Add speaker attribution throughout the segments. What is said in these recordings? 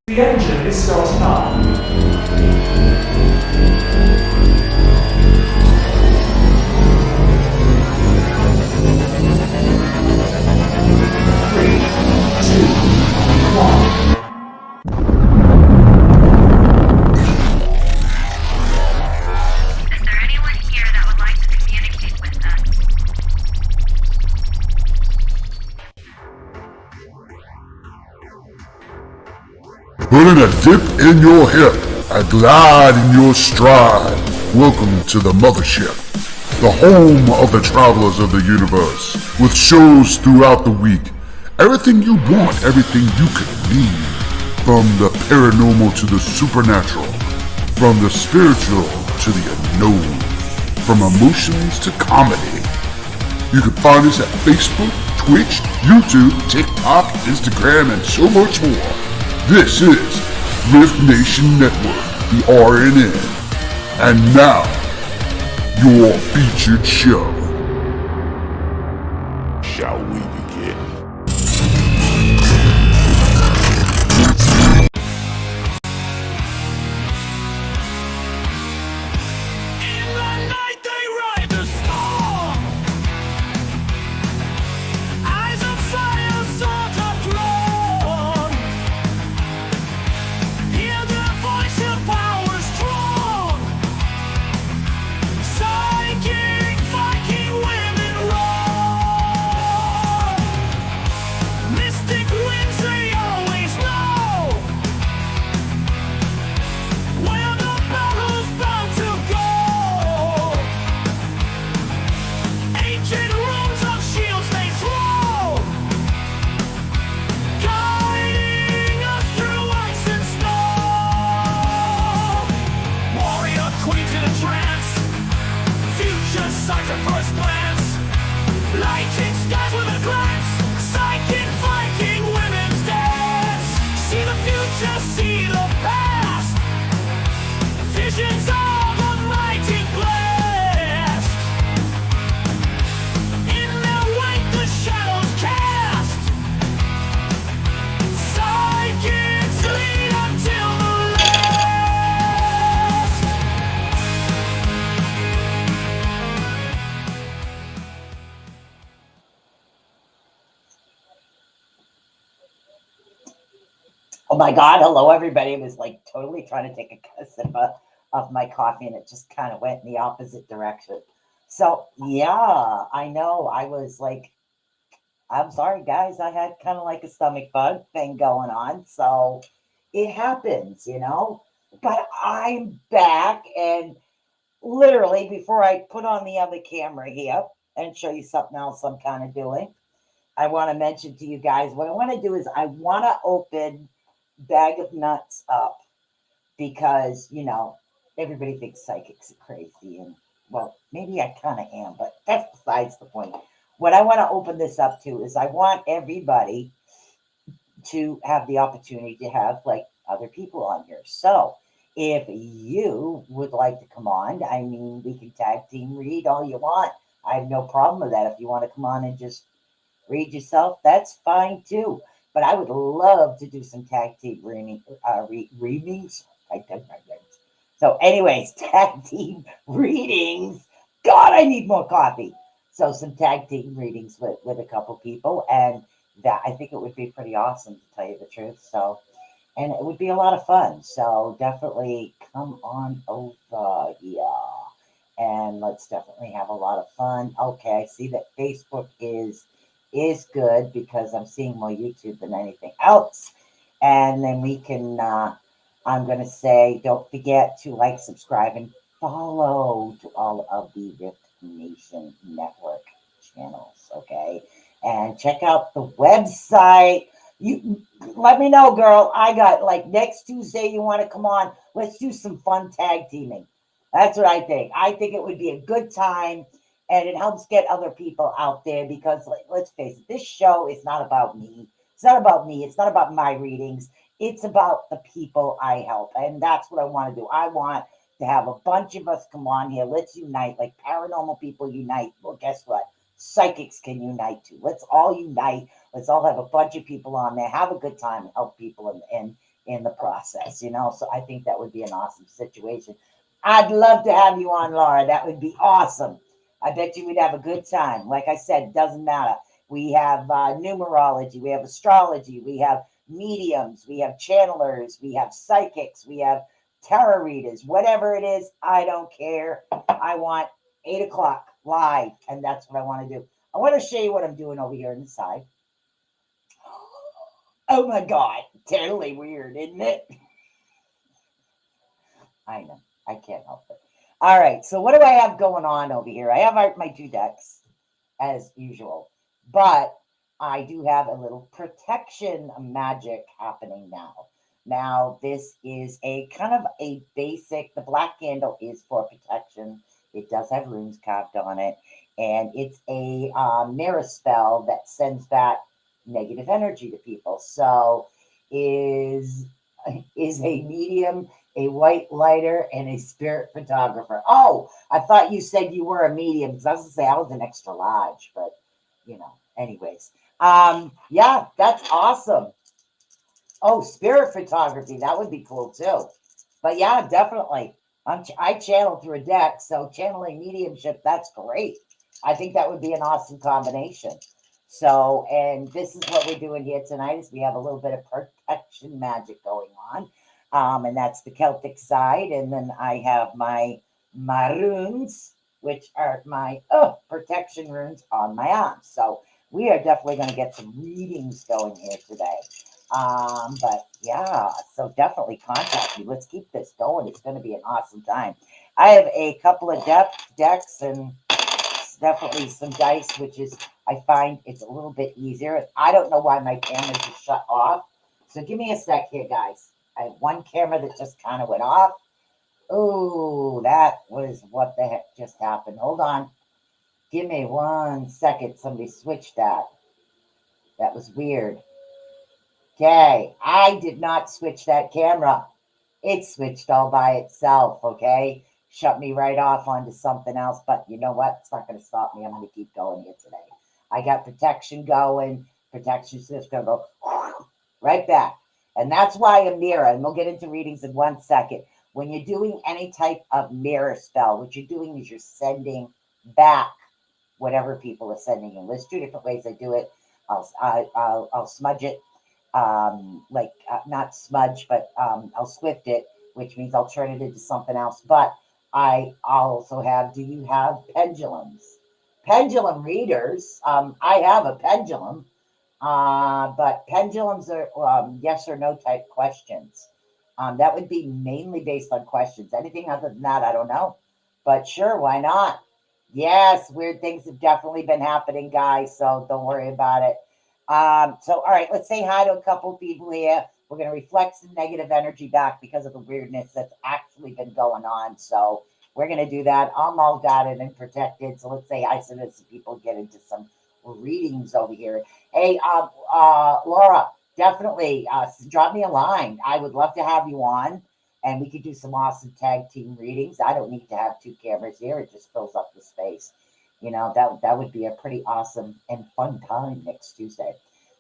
Speaker 1: The engine is starting up. 3, 2, 1.
Speaker 2: Is there anyone here that would like to communicate with us?
Speaker 3: Putting a dip in your hip, a glide in your stride. Welcome to the mothership, the home of the travelers of the universe, with shows throughout the week. Everything you want, everything you could need. From the paranormal to the supernatural, from the spiritual to the unknown, from emotions to comedy. You can find us at Facebook, Twitch, YouTube, TikTok, Instagram, and so much more. This is Rift Nation Network, the RNN. And now, your featured show. Shall we begin?
Speaker 4: In the night they ride the storm. Eyes of fire, swords are drawn. Hear their voice and power strong. Psychic, Viking women roar. Mystic winds, they always know where the battle's bound to go. Ancient runes of shields they throw, guiding us through ice and snow. Warrior queens in a trance, future sights at first glance, lighting skies with a glance. Psychic Viking women's dance. See the future, see the past. Visions of a mighty blast. In their wake the shadows cast. Psychics lead until the last.
Speaker 5: Oh my God, hello everybody. I was like totally trying to take a sip of my coffee and it just kind of went in the opposite direction. So yeah, I know. I was like, I'm sorry guys, I had kind of like a stomach bug thing going on. So it happens, you know, but I'm back and literally before I put on the other camera here and show you something else I'm kind of doing, I want to mention to you guys what I want to do is I want to open Bag of Nuts up because, everybody thinks psychics are crazy. And, well, maybe I kind of am, but that's besides the point. What I want to open this up to is I want everybody to have the opportunity to have like other people on here. So if you would like to come on, I mean, we can tag team read all you want. I have no problem with that. If you want to come on and just read yourself, that's fine too. But I would love to do some tag team readings. I did my words. So, anyways, tag team readings. God, I need more coffee. So, some tag team readings with a couple people, and that I think it would be pretty awesome to tell you the truth. So, and it would be a lot of fun. So, definitely come on over here, and let's definitely have a lot of fun. Okay, I see that Facebook is good because I'm seeing more YouTube than anything else. And then we can, I'm going to say, don't forget to like, subscribe, and follow to all of the Rift Nation Network channels. Okay. And check out the website. You let me know, girl. I got like next Tuesday, you want to come on? Let's do some fun tag teaming. That's what I think. I think it would be a good time and it helps get other people out there because let's face it, this show is not about me. It's not about me. It's not about my readings. It's about the people I help. And that's what I want to do. I want to have a bunch of us come on here. Let's unite, like paranormal people unite. Well, guess what? Psychics can unite too. Let's all unite. Let's all have a bunch of people on there, have a good time, and help people in the process, So I think that would be an awesome situation. I'd love to have you on, Laura. That would be awesome. I bet you we'd have a good time. Like I said, it doesn't matter. We have numerology, we have astrology, we have mediums, we have channelers, we have psychics, we have tarot readers, whatever it is, I don't care. I want 8 o'clock live, and that's what I want to do. I want to show you what I'm doing over here on the side. Oh my God, totally weird, isn't it? I know, I can't help it. All right, so what do I have going on over here? I have my 2 decks, as usual, but I do have a little protection magic happening now. Now, this is a kind of a basic, the black candle is for protection. It does have runes carved on it, and it's a mirror spell that sends back negative energy to people. So, is a medium, a white lighter, and a spirit photographer. Oh, I thought you said you were a medium because I was going to say I was an extra large, but anyways. Yeah, that's awesome. Oh, spirit photography, that would be cool too. But yeah, definitely. I channel through a deck, so channeling mediumship, that's great. I think that would be an awesome combination. So, and this is what we're doing here tonight is we have a little bit of protection magic going on. And that's the Celtic side. And then I have my runes, which are my protection runes on my arms. So we are definitely going to get some readings going here today. But yeah, so definitely contact me. Let's keep this going. It's going to be an awesome time. I have a couple of decks and definitely some dice, which is, I find it's a little bit easier. I don't know why my camera just shut off. So give me a sec here, guys. I have one camera that just kind of went off. Oh, that was what the heck just happened. Hold on. Give me 1 second. Somebody switched that. That was weird. Okay, I did not switch that camera. It switched all by itself, okay? Shut me right off onto something else, but you know what? It's not going to stop me. I'm going to keep going here today. I got protection going. Protection is going to go right back. And that's why a mirror, and we'll get into readings in 1 second. When you're doing any type of mirror spell, what you're doing is you're sending back whatever people are sending in. There's 2 different ways I do it. I'll smudge it. Not smudge, but I'll swift it, which means I'll turn it into something else. But I also have, do you have pendulums? Pendulum readers. I have a pendulum, but pendulums are yes or no type questions. That would be mainly based on questions. Anything other than that, I don't know. But sure, why not? Yes, weird things have definitely been happening, guys. So don't worry about it. So all right, let's say hi to a couple people here. We're gonna reflect some negative energy back because of the weirdness that's actually been going on. So we're gonna do that. I'm all guarded and protected. So let's say hi to some people, get into some readings over here. Hey, Laura, definitely drop me a line. I would love to have you on, and we could do some awesome tag team readings. I don't need to have two cameras here; it just fills up the space. You know, that would be a pretty awesome and fun time next Tuesday.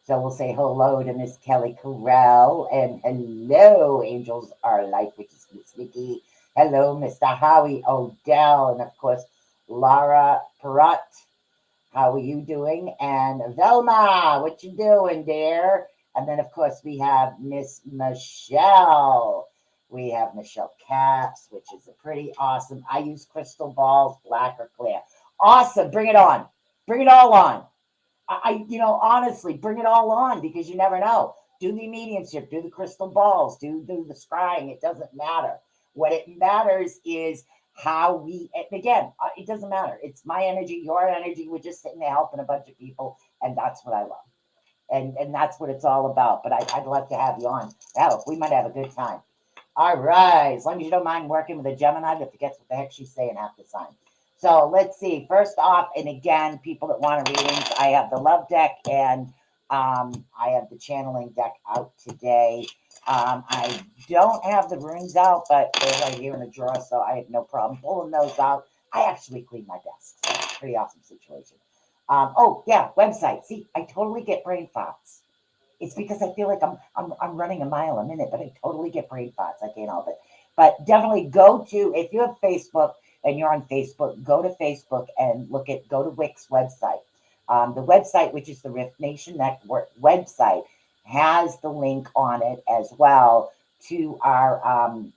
Speaker 5: So we'll say hello to Miss Kelly Corral, and hello, Angels Are Life, which is Miss Nikki. Hello, Mr. Howie Odell, and of course, Laura Perrott. How are you doing? And Velma, what you doing, dear? And then, of course, we have Miss Michelle. We have Michelle Caps, which is a pretty awesome. I use crystal balls, black or clear. Awesome. Bring it on. Bring it all on. Honestly, bring it all on because you never know. Do the mediumship, do the crystal balls, do the scrying. It doesn't matter. What it matters is how we, again, it doesn't matter. It's my energy, your energy. We're just sitting there helping a bunch of people, and that's what I love. And that's what it's all about. But I'd love to have you on. Hell, we might have a good time. All right. As long as you don't mind working with a Gemini that forgets what the heck she's saying half the time. So let's see. First off, and again, people that want readings, I have the love deck and I have the channeling deck out today. I don't have the runes out, but they're right here in the drawer, so I have no problem pulling those out. I actually clean my desk, so it's a pretty awesome situation. Oh yeah, website. See, I totally get brain farts. It's because I feel like I'm running a mile a minute, but I totally get brain farts. I can't help it. But definitely go to, if you have Facebook and you're on Facebook, go to Facebook and go to Wix website. The website, which is the Rift Nation Network website, has the link on it as well to our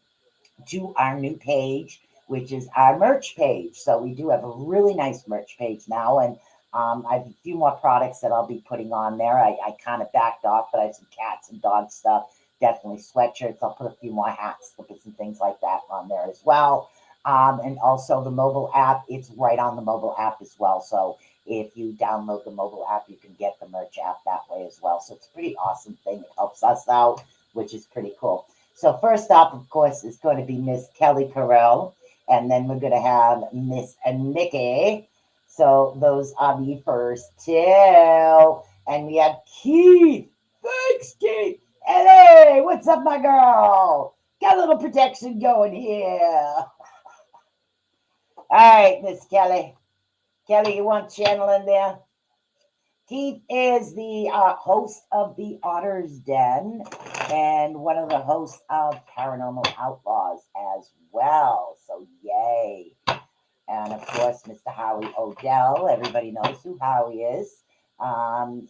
Speaker 5: new page, which is our merch page. So we do have a really nice merch page now, and I have a few more products that I'll be putting on there. I kind of backed off, but I have some cats and dog stuff, definitely sweatshirts. I'll put a few more hats, slippers, and things like that on there as well. And also the mobile app, it's right on the mobile app as well. So if you download the mobile app, you can get the merch app that way as well. So it's a pretty awesome thing. It helps us out, which is pretty cool. So first up, of course, is going to be Miss Kelly Carell, and then we're going to have Miss Nikki. So those are the first two. And we have Keith. Thanks, Keith. Hey, what's up, my girl? Got a little protection going here. All right, Miss Kelly. Kelly, you want channeling there? Keith is the host of the Otter's Den and one of the hosts of Paranormal Outlaws as well. So, yay. And, of course, Mr. Howie Odell. Everybody knows who Howie is.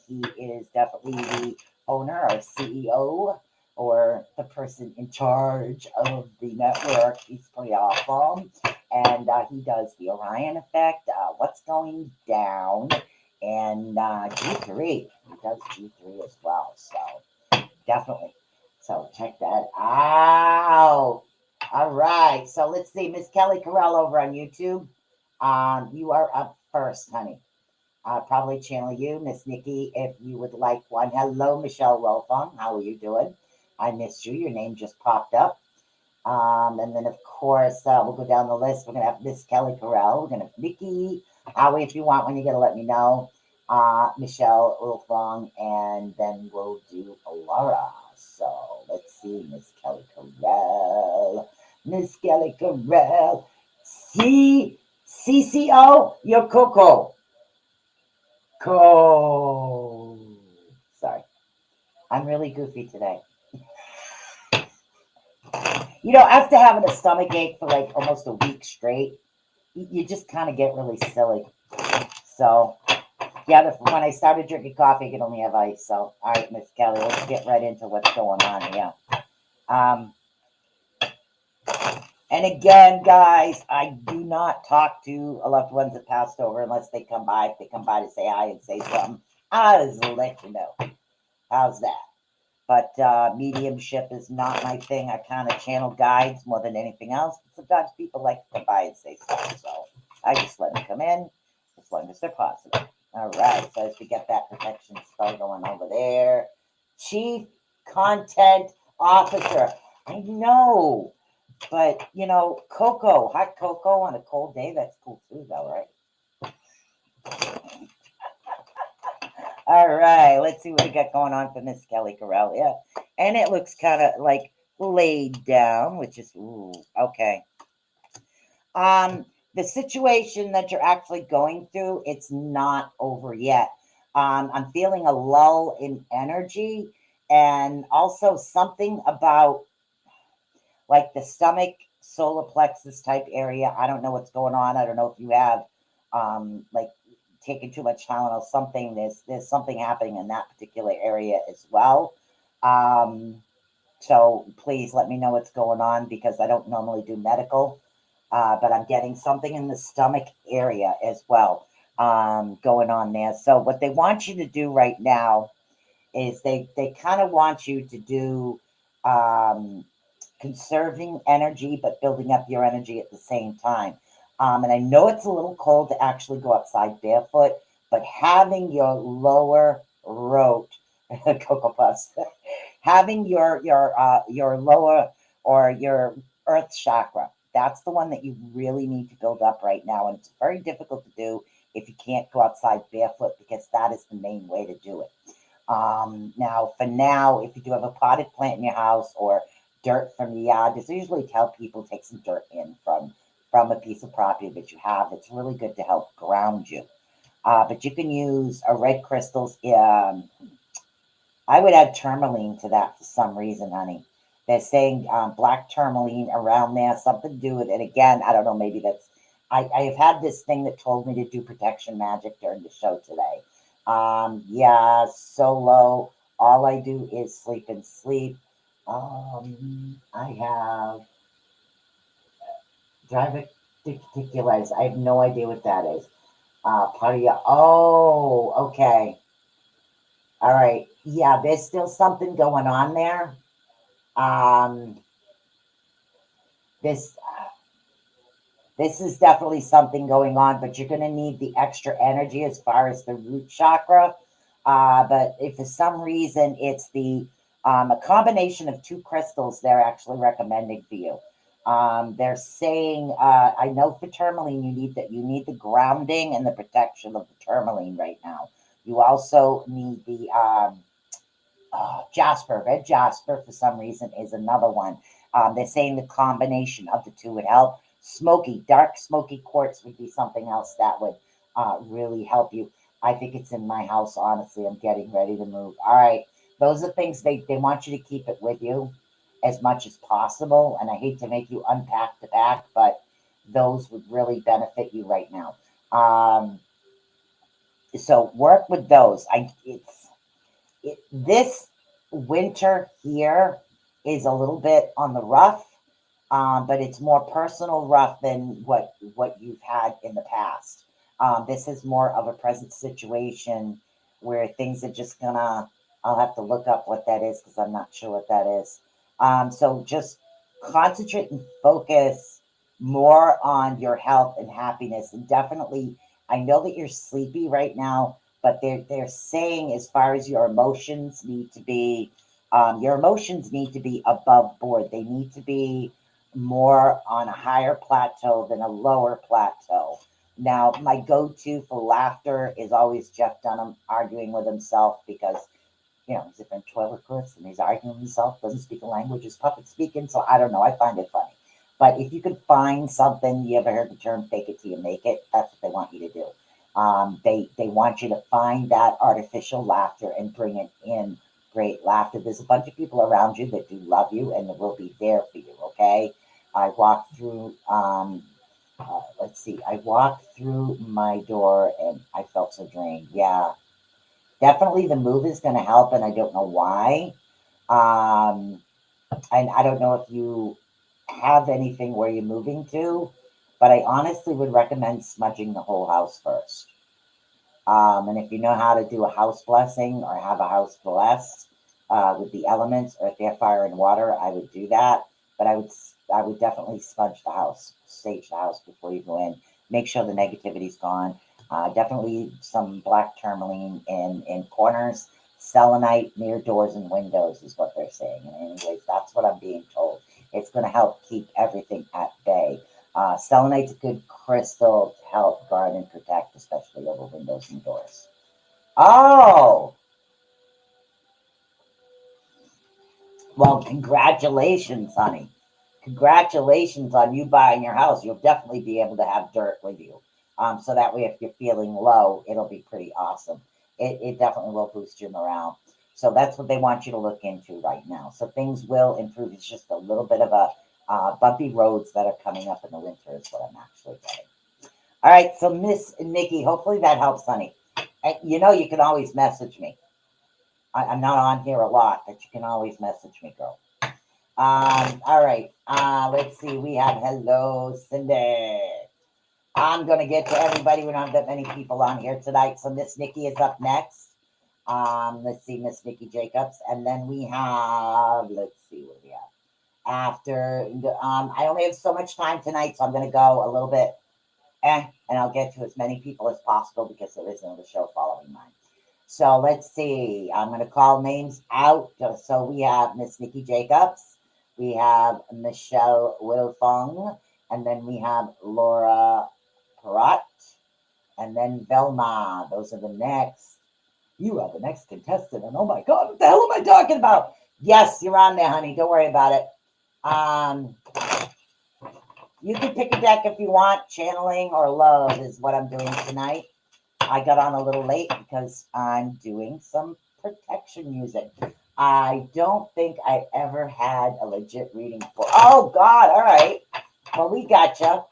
Speaker 5: He is definitely the owner or CEO or the person in charge of the network. He's pretty awesome. And he does the Orion effect, what's going down, and G3. He does G3 as well. So definitely. So check that out. All right. So let's see. Miss Kelly Carell over on YouTube. You are up first, honey. I'll probably channel you, Miss Nikki, if you would like one. Hello, Michelle Wolfong. How are you doing? I missed you. Your name just popped up. And then, of course, we'll go down the list. We're going to have Miss Kelly Carell. We're going to have Nikki. Howie, if you want one, you got to let me know. Michelle Wolfong. And then we'll do Laura. So let's see, Miss Kelly Carell. Miss Kelly Carell. CCO, you're Coco. Sorry. I'm really goofy today. After having a stomach ache for like almost a week straight, you just kind of get really silly. So, yeah, when I started drinking coffee, I could only have ice. So, all right, Miss Kelly, let's get right into what's going on here. And again, guys, I do not talk to loved ones that passed over unless they come by. If they come by to say hi and say something, I'll just let you know. How's that? But mediumship is not my thing. I kind of channel guides more than anything else. But sometimes people like to come by and say stuff. So I just let them come in as long as they're positive. All right, so as we get that protection spell going over there, Chief Content Officer. I know, but you know, cocoa, hot cocoa on a cold day, that's cool too, though, right? All right, let's see what we got going on for Miss Kelly Corellia. And it looks kind of like laid down, which is, ooh, okay. The situation that you're actually going through, it's not over yet. I'm feeling a lull in energy and also something about like the stomach, solar plexus type area. I don't know what's going on. I don't know if you have like taken too much Tylenol, something. There's something happening in that particular area as well. So please let me know what's going on because I don't normally do medical. But I'm getting something in the stomach area as well going on there. So what they want you to do right now is they kind of want you to do conserving energy, but building up your energy at the same time. And I know it's a little cold to actually go outside barefoot, but having your lower rote, Cocoa Puffs, having your lower or your earth chakra, that's the one that you really need to build up right now. And it's very difficult to do if you can't go outside barefoot because that is the main way to do it. Now, for now, if you do have a potted plant in your house or dirt from the yard, just usually tell people take some dirt in from a piece of property that you have. It's really good to help ground you. But you can use a red crystals. I would add tourmaline to that for some reason, honey. They're saying black tourmaline around there, something to do with it. Again, I don't know, maybe that's, I have had this thing that told me to do protection magic during the show today. Yeah, solo, all I do is sleep and sleep. I have diverticulitis. I have no idea what that is. Part of your, oh, okay. All right. Yeah, there's still something going on there. This is definitely something going on, but you're going to need the extra energy as far as the root chakra. But if for some reason it's the a combination of two crystals, they're actually recommending for you. They're saying, I know for tourmaline, you need the grounding and the protection of the tourmaline right now. You also need the jasper, red jasper for some reason is another one. They're saying the combination of the two would help. Dark smoky quartz would be something else that would really help you. I think it's in my house, honestly. I'm getting ready to move. All right. Those are things they want you to keep it with you as much as possible. And I hate to make you unpack the back, but those would really benefit you right now. So work with those. This winter here is a little bit on the rough, but it's more personal rough than what you've had in the past. This is more of a present situation where things are just gonna, I'll have to look up what that is because I'm not sure what that is. So just concentrate and focus more on your health and happiness. And definitely, I know that you're sleepy right now, but they're saying as far as your emotions need to be above board. They need to be more on a higher plateau than a lower plateau. Now, my go-to for laughter is always Jeff Dunham arguing with himself because, he's in toilet course and he's arguing with himself, doesn't speak a language, is puppet speaking. So I don't know. I find it funny. But if you could find something, you ever heard the term fake it till you make it? That's what they want you to do. They want you to find that artificial laughter and bring it in great laughter. There's a bunch of people around you that do love you and that will be there for you, okay? I walked through, I walked through my door and I felt so drained. Yeah, definitely the move is going to help and I don't know why. And I don't know if you have anything where you're moving to, but I honestly would recommend smudging the whole house first. And if you know how to do a house blessing or have a house blessed with the elements, earth, air, fire, and water, I would do that. But I would definitely smudge the house, sage the house before you go in. make sure the negativity's gone. Definitely some black tourmaline in corners. Selenite near doors and windows is what they're saying. And anyways, that's what I'm being told. It's going to help keep everything at bay. Selenite's a good crystal to help guard and protect, especially over windows and doors. Oh! Well, congratulations, honey. Congratulations on you buying your house. You'll definitely be able to have dirt with you. So that way, if you're feeling low, it'll be pretty awesome. It definitely will boost your morale. So that's what they want you to look into right now. So things will improve. It's just a little bit of a bumpy roads that are coming up in the winter is what I'm actually getting. All right, so Miss Nikki, hopefully that helps, honey. And you know you can always message me. I'm not on here a lot, but you can always message me, girl. All right. Let's see. We have hello, Cindy. I'm gonna get to everybody. We don't have that many people on here tonight. So Miss Nikki is up next. Let's see, Miss Nikki Jacobs, and then we have. Let's see what we have after. I only have so much time tonight, so I'm gonna go a little bit, and I'll get to as many people as possible because there is another show following mine. So let's see. I'm going to call names out. So we have Miss Nikki Jacobs. We have Michelle Wilfong. And then we have Laura Perrott. And then Velma. Those are the next. You are the next contestant. And oh my God, what the hell am I talking about? Yes, you're on there, honey. Don't worry about it. You can pick a deck if you want. Channeling or love is what I'm doing tonight. I got on a little late because I'm doing some protection music. I don't think I ever had a legit reading before. Oh, God. All right. Well, we gotcha.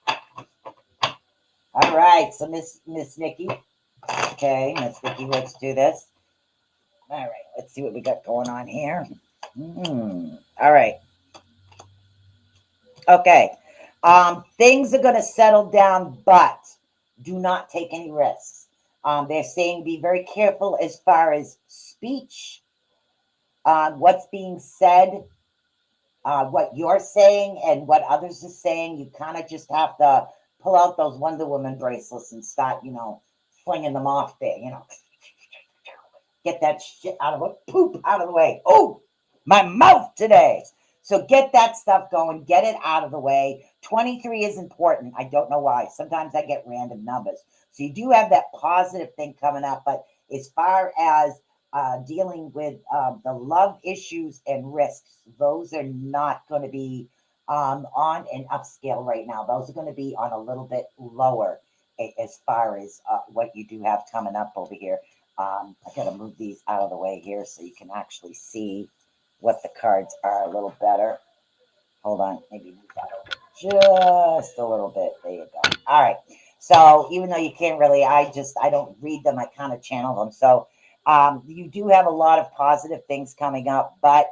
Speaker 5: All right. So, Miss Nikki. Okay, Miss Nikki, let's do this. All right. Let's see what we got going on here. All right. Okay. Things are going to settle down, but do not take any risks. They're saying be very careful as far as speech, what's being said, what you're saying, and what others are saying. You kind of just have to pull out those Wonder Woman bracelets and start, flinging them off there, Get that shit out of the way. Oh, my mouth today. So get that stuff going. Get it out of the way. 23 is important. I don't know why. Sometimes I get random numbers. So you do have that positive thing coming up. But as far as dealing with the love issues and risks, those are not going to be on an upscale right now. Those are going to be on a little bit lower as far as what you do have coming up over here. I got to move these out of the way here so you can actually see what the cards are a little better. Hold on, maybe move that over just a little bit. There you go. All right. So even though you can't really, I don't read them. I kind of channel them. So you do have a lot of positive things coming up, but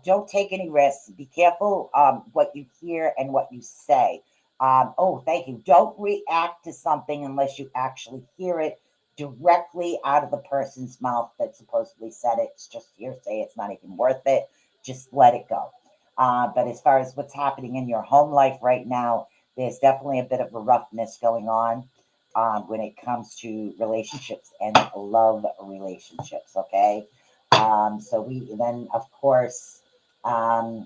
Speaker 5: don't take any risks. Be careful what you hear and what you say. Thank you. Don't react to something unless you actually hear it directly out of the person's mouth that supposedly said it. It's just hearsay. It's not even worth it. Just let it go. But as far as what's happening in your home life right now, there's definitely a bit of a roughness going on when it comes to relationships and love relationships. Okay. So we then, of course, I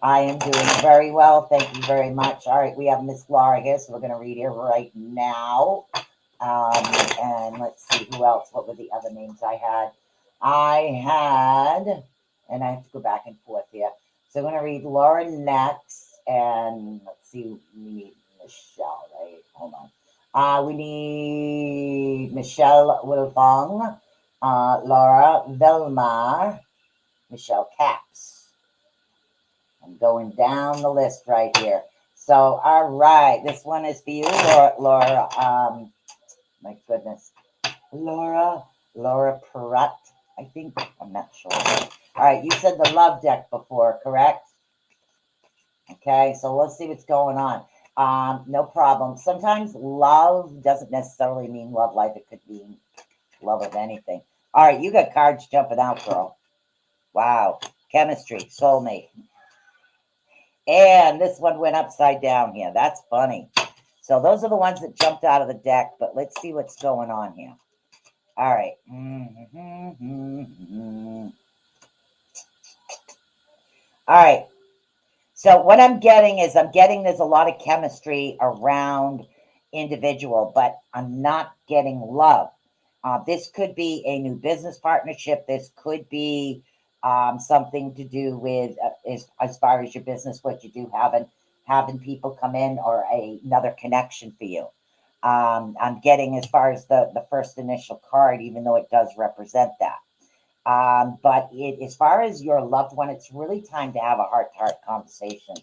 Speaker 5: am doing very well. Thank you very much. All right. We have Miss Laura here. So we're going to read her right now. And let's see who else. What were the other names I had? And I have to go back and forth here. So I'm going to read Laura next. And let's see, we need Michelle, right? Hold on. We need Michelle Wilfong, Laura Velma, Michelle Caps. I'm going down the list right here. So, all right. This one is for you, Laura. My goodness. Laura Perrott, I think. I'm not sure. All right, you said the love deck before, correct? Okay, so let's see what's going on. No problem. Sometimes love doesn't necessarily mean love life. It could mean love of anything. All right, you got cards jumping out, girl. Wow. Chemistry, soulmate. And this one went upside down here. That's funny. So those are the ones that jumped out of the deck, but let's see what's going on here. All right. All right. So what I'm getting is there's a lot of chemistry around individual, but I'm not getting love. This could be a new business partnership. This could be something to do with as far as your business, what you do, having people come in, or another connection for you. I'm getting as far as the first initial card, even though it does represent that. But as far as your loved one, it's really time to have a heart-to-heart conversation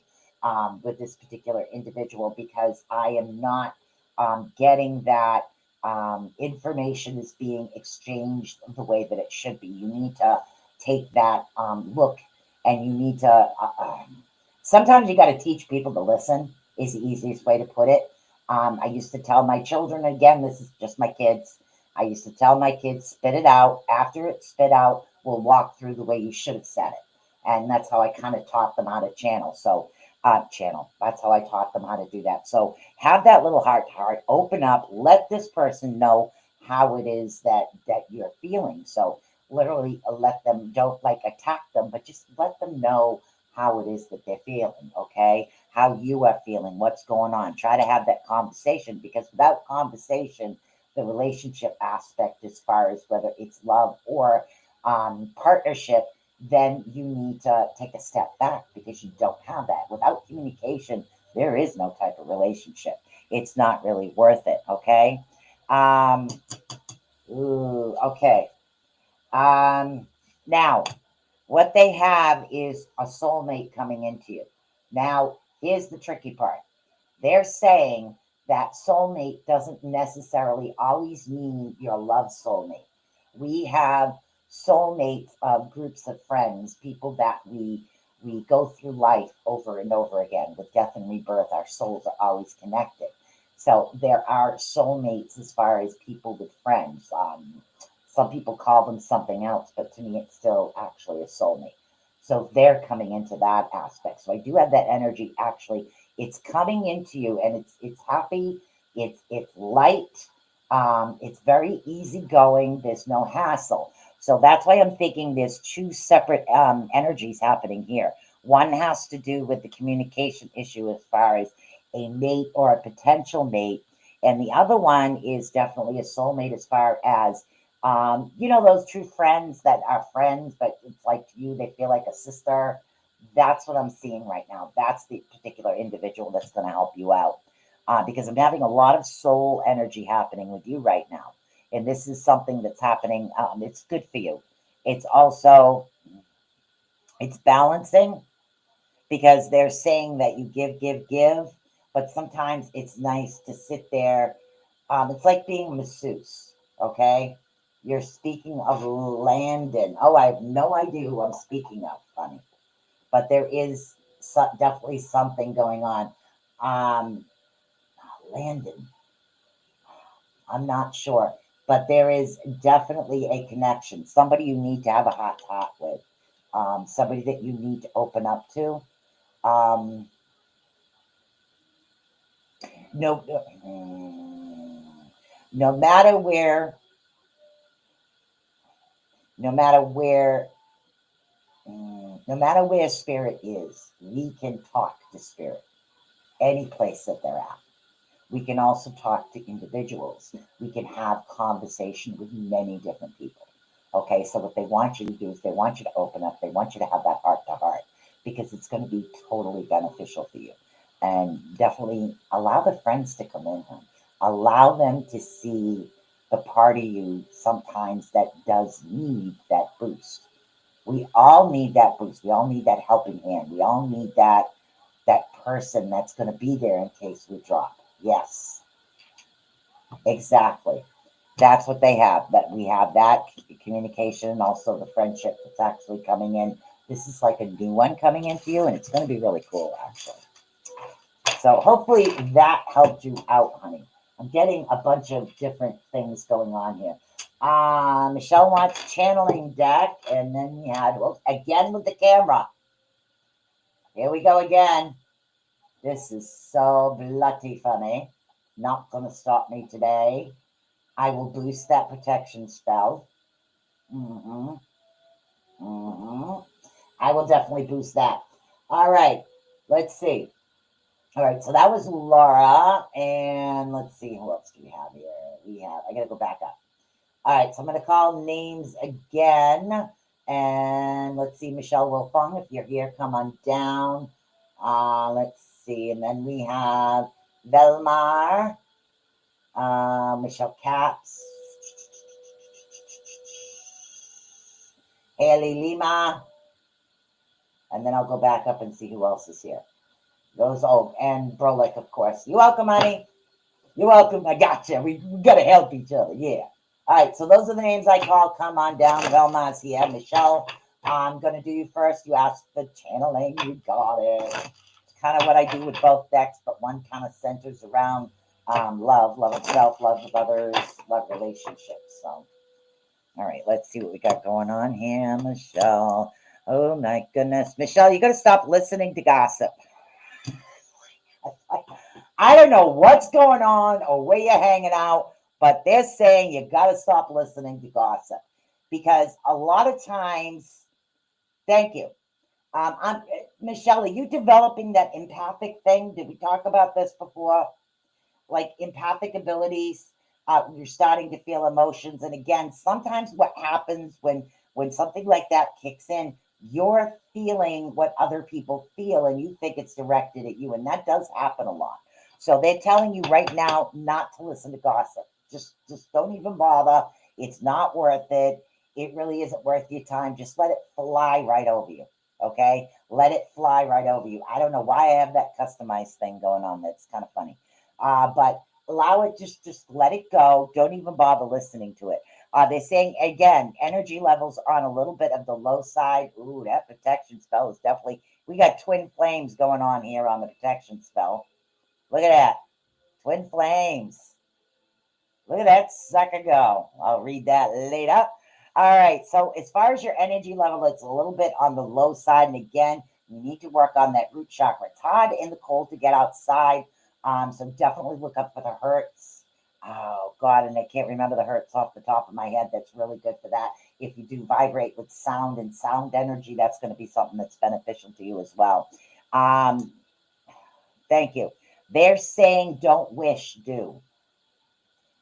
Speaker 5: with this particular individual, because I am not getting that information is being exchanged the way that it should be. You need to take that look, and you need to. Sometimes you got to teach people to listen. Is the easiest way to put it. I used to tell my children, again, this is just my kids. I used to tell my kids, spit it out. After it's spit out, we'll walk through the way you should have said it. And that's how I kind of taught them how to channel. So, that's how I taught them how to do that. So have that little heart to heart, open up, let this person know how it is that you're feeling. So literally let them, don't like attack them, but just let them know how it is that they're feeling, okay? How you are feeling, what's going on. Try to have that conversation, because without conversation, the relationship aspect, as far as whether it's love or partnership, then you need to take a step back, because you don't have that. Without communication, there is no type of relationship. It's not really worth it, okay? Okay. Now, what they have is a soulmate coming into you. Now, here's the tricky part. They're saying that soulmate doesn't necessarily always mean your love soulmate. We have soulmates of groups of friends, people that we go through life over and over again. With death and rebirth, our souls are always connected. So there are soulmates as far as people with friends. Some people call them something else, but to me, it's still actually a soulmate. So they're coming into that aspect. So I do have that energy. Actually, it's coming into you, and it's happy. It's light. It's very easygoing. There's no hassle. So that's why I'm thinking there's two separate energies happening here. One has to do with the communication issue as far as a mate or a potential mate, and the other one is definitely a soulmate as far as those true friends that are friends, but it's like to you, they feel like a sister. That's what I'm seeing right now. That's the particular individual that's going to help you out. Because I'm having a lot of soul energy happening with you right now. And this is something that's happening. It's good for you. It's also, it's balancing, because they're saying that you give, but sometimes it's nice to sit there. It's like being a masseuse, okay? You're speaking of Landon. Oh, I have no idea who I'm speaking of, funny. But there is definitely something going on. Landon, I'm not sure. But there is definitely a connection. Somebody you need to have a hot talk with. Somebody that you need to open up to. No, no matter where, no matter where, no matter where spirit is, we can talk to spirit, any place that they're at. We can also talk to individuals. We can have conversation with many different people. Okay, so what they want you to do is they want you to open up. They want you to have that heart to heart, because it's going to be totally beneficial for you. And definitely allow the friends to come in. Allow them to see the part of you sometimes that does need that boost. We all need that boost. We all need that helping hand. We all need that person that's going to be there in case we drop. Yes, exactly. That's what they have. That we have that communication, and also the friendship that's actually coming in. This is like a new one coming into you, and it's going to be really cool, actually. So hopefully that helped you out, honey. I'm getting a bunch of different things going on here. Michelle wants channeling deck, and then we had, well, again with the camera. Here we go again. This is so bloody funny. Not going to stop me today. I will boost that protection spell. Mm-hmm. Mm-hmm. I will definitely boost that. All right. Let's see. All right. So that was Laura. And let's see. Who else do we have here? I got to go back up. All right. So I'm going to call names again. And let's see. Michelle Wilfong, if you're here, come on down. Let's see. And then we have Velmar, Michelle Caps, Haley Lima, and then I'll go back up and see who else is here. And Brolick, of course. You're welcome, honey. You're welcome. I gotcha. We got to help each other. Yeah. All right. So those are the names I call. Come on down. Velma's here. Michelle, I'm going to do you first. You asked for channeling. You got it. It's kind of what I do with both decks, but one kind of centers around love of self, love of others, love relationships. So, all right. Let's see what we got going on here, Michelle. Oh, my goodness. Michelle, you got to stop listening to gossip. I don't know what's going on or where you're hanging out, but they're saying you got to stop listening to gossip because a lot of times, thank you. Michelle, are you developing that empathic thing? Did we talk about this before? Like empathic abilities, you're starting to feel emotions. And again, sometimes what happens when something like that kicks in, you're feeling what other people feel and you think it's directed at you. And that does happen a lot. So they're telling you right now not to listen to gossip. Just don't even bother. It's not worth it. It really isn't worth your time. Just let it fly right over you. Okay? Let it fly right over you. I don't know why I have that customized thing going on. That's kind of funny. But allow it, just let it go. Don't even bother listening to it. They're saying, again, energy levels are on a little bit of the low side. Ooh, that protection spell is definitely, we got twin flames going on here on the protection spell. Look at that. Twin flames. Look at that sucker go. I'll read that later. All right. So as far as your energy level, it's a little bit on the low side. And again, you need to work on that root chakra. It's hard in the cold to get outside. So definitely look up for the hertz. Oh, God. And I can't remember the hertz off the top of my head. That's really good for that. If you do vibrate with sound and sound energy, that's going to be something that's beneficial to you as well. Thank you. They're saying don't wish, do.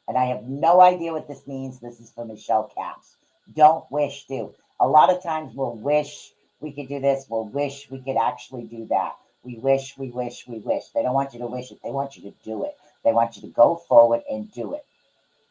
Speaker 5: And I have no idea what this means. This is for Michelle Caps. Don't wish, do. A lot of times we'll wish we could do this. We'll wish we could actually do that. We wish, we wish, we wish. They don't want you to wish it. They want you to do it. They want you to go forward and do it.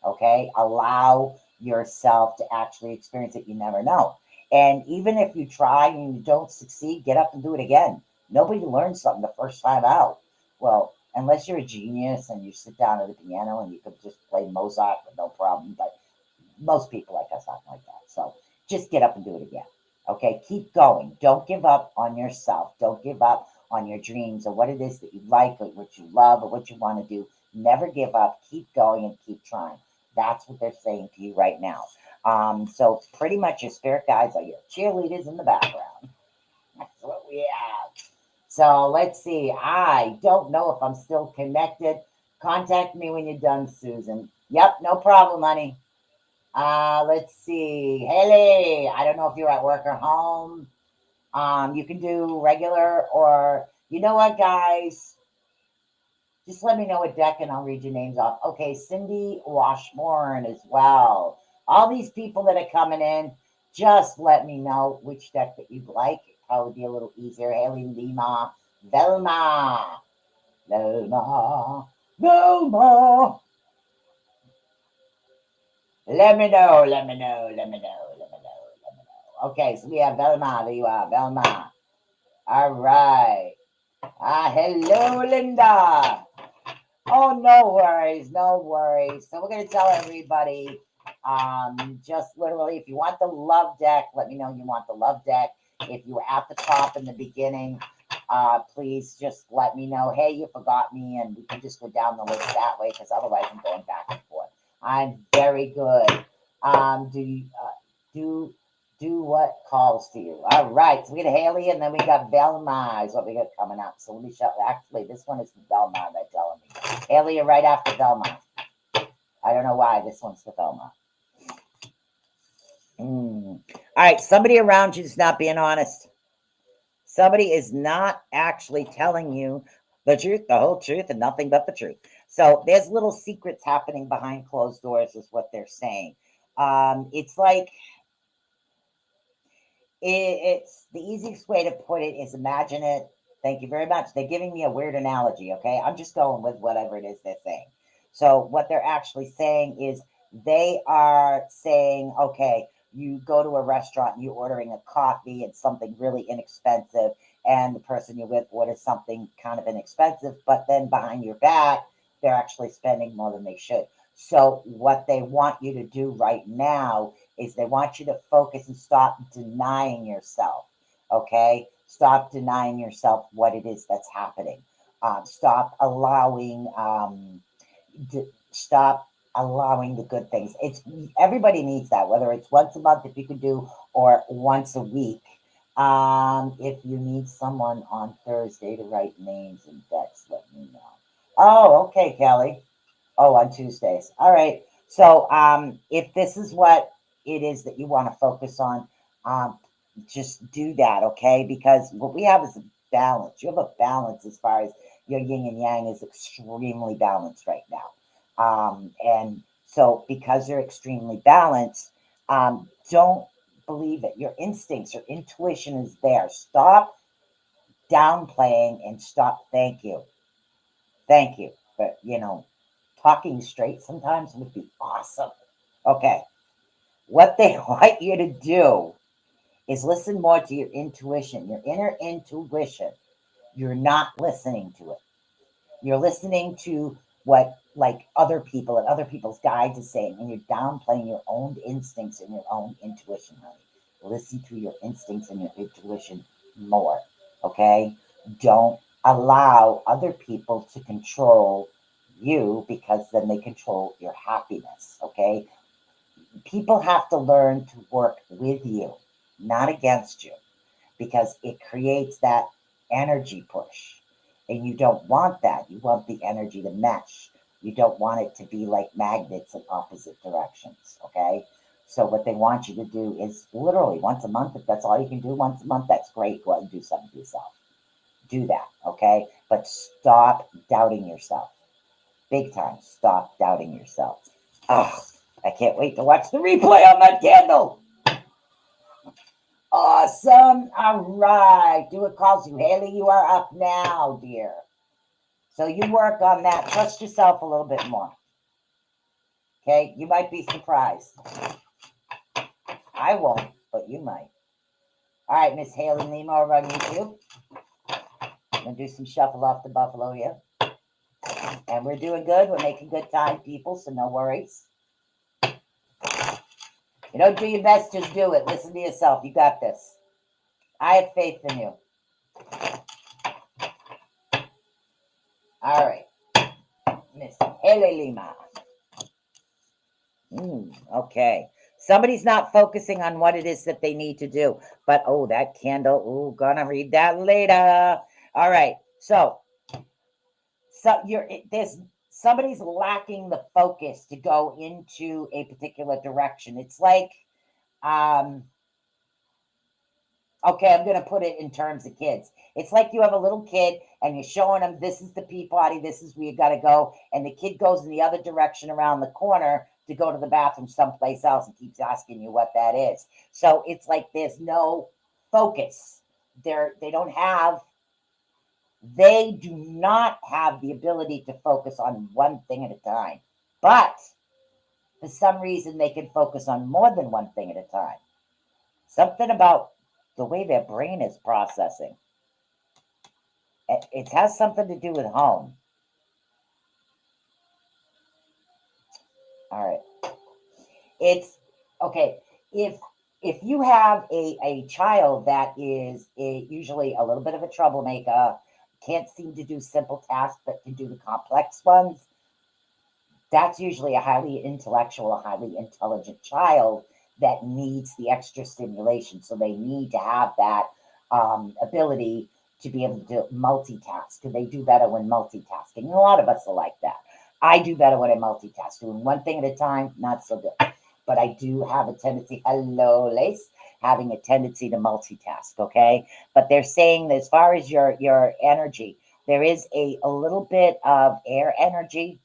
Speaker 5: Okay? Allow yourself to actually experience it. You never know. And even if you try and you don't succeed, get up and do it again. Nobody learns something the first time out. Well, unless you're a genius and you sit down at a piano and you could just play Mozart with no problem. But most people like us aren't like that. So just get up and do it again. Okay, keep going. Don't give up on yourself. Don't give up on your dreams or what it is that you like or what you love or what you want to do. Never give up. Keep going and keep trying. That's what they're saying to you right now. So pretty much your spirit guides are your cheerleaders in the background. That's what we have. So let's see. I don't know if I'm still connected. Contact me when you're done, Susan. Yep, no problem, honey. Let's see. Haley, I don't know if you're at work or home. You can do regular or, you know what, guys? Just let me know what deck and I'll read your names off. Okay, Cindy Washburn as well. All these people that are coming in, just let me know which deck that you'd like. It'd probably be a little easier. Haley Lima, Velma. Let me know. Okay, so we have Velma. There you are, Velma. All right. Hello, Linda. Oh, no worries. So we're going to tell everybody, just literally, if you want the love deck, let me know you want the love deck. If you were at the top in the beginning, please just let me know, hey, you forgot me, and we can just go down the list that way, because otherwise I'm going back and forth. I'm very good. Do what calls to you. All right. So we got Haley and then we got Velma is what we got coming up. So let me show. Actually, this one is Velma, they're telling me. Haley, you're right after Velma. I don't know why this one's for Velma. All right. Somebody around you is not being honest. Somebody is not actually telling you the truth, the whole truth, and nothing but the truth. So there's little secrets happening behind closed doors, is what they're saying. It's like, it's the easiest way to put it is imagine it. Thank you very much. They're giving me a weird analogy. Okay. I'm just going with whatever it is they're saying. So what they're actually saying is they are saying, okay, you go to a restaurant and you're ordering a coffee and something really inexpensive, and the person you're with orders something kind of inexpensive, but then behind your back, they're actually spending more than they should. So what they want you to do right now is they want you to focus and stop denying yourself. Okay. Stop denying yourself what it is that's happening. Stop allowing, stop allowing the good things. It's everybody needs that, whether it's once a month if you can do, or once a week. If you need someone on Thursday to write names and decks, let me know. Oh, okay, Kelly. Oh, on Tuesdays. All right. So if this is what it is that you want to focus on, just do that, okay? Because what we have is a balance. You have a balance as far as your yin and yang is extremely balanced right now. And so because you're extremely balanced, don't believe it. Your instincts, your intuition is there. Stop downplaying and stop thank you. Thank you. But, talking straight sometimes would be awesome. Okay. What they want you to do is listen more to your intuition, your inner intuition. You're not listening to it. You're listening to what like other people and other people's guides is saying, and you're downplaying your own instincts and your own intuition, honey. Listen to your instincts and your intuition more. Okay? Don't allow other people to control you, because then they control your happiness. Okay? People have to learn to work with you, not against you, because it creates that energy push. And you don't want that. You want the energy to mesh. You don't want it to be like magnets in opposite directions. Okay. So what they want you to do is literally once a month. If that's all you can do once a month, that's great. Go out and do something for yourself. Do that. Okay. But stop doubting yourself. Big time. Stop doubting yourself. Oh, I can't wait to watch the replay on that candle. Awesome. All right. Do it calls you. Haley, you are up now, dear. So you work on that. Trust yourself a little bit more. Okay. You might be surprised. I won't, but you might. All right, Miss Haley Lima over on YouTube. I'm going to do some shuffle off the buffalo here. And we're doing good. We're making good time, people. So no worries. You don't do your best, just do it. Listen to yourself. You got this. I have faith in you. All right. Miss Haley Lima. Okay. Somebody's not focusing on what it is that they need to do. But, oh, that candle. Oh, gonna read that later. All right. So there's somebody's lacking the focus to go into a particular direction. It's like, okay, I'm going to put it in terms of kids. It's like you have a little kid and you're showing them this is the pee potty, this is where you got to go. And the kid goes in the other direction around the corner to go to the bathroom someplace else and keeps asking you what that is. So it's like there's no focus. They do not have the ability to focus on one thing at a time. But for some reason, they can focus on more than one thing at a time. Something about the way their brain is processing. It has something to do with home. All right. It's okay. If you have a child that is usually a little bit of a troublemaker, can't seem to do simple tasks but can do the complex ones, that's usually a highly intellectual, highly intelligent child that needs the extra stimulation. So they need to have that ability to be able to multitask. Because they do better when multitasking. And a lot of us are like that. I do better when I multitask. Doing one thing at a time, not so good. But I do have a tendency, hello, Lace, having a tendency to multitask, okay? But they're saying that as far as your energy, there is a little bit of air energy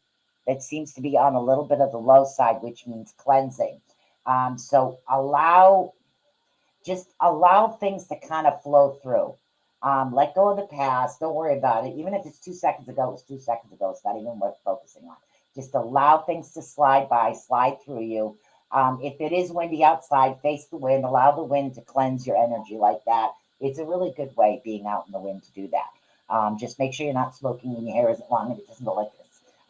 Speaker 5: that seems to be on a little bit of the low side, which means cleansing. So just allow things to kind of flow through. Let go of the past. Don't worry about it. Even if it's 2 seconds ago, it's 2 seconds ago. It's not even worth focusing on. Just allow things to slide by, slide through you. If it is windy outside, face the wind. Allow the wind to cleanse your energy like that. It's a really good way, being out in the wind, to do that. Just make sure you're not smoking and your hair isn't long and it doesn't go like this.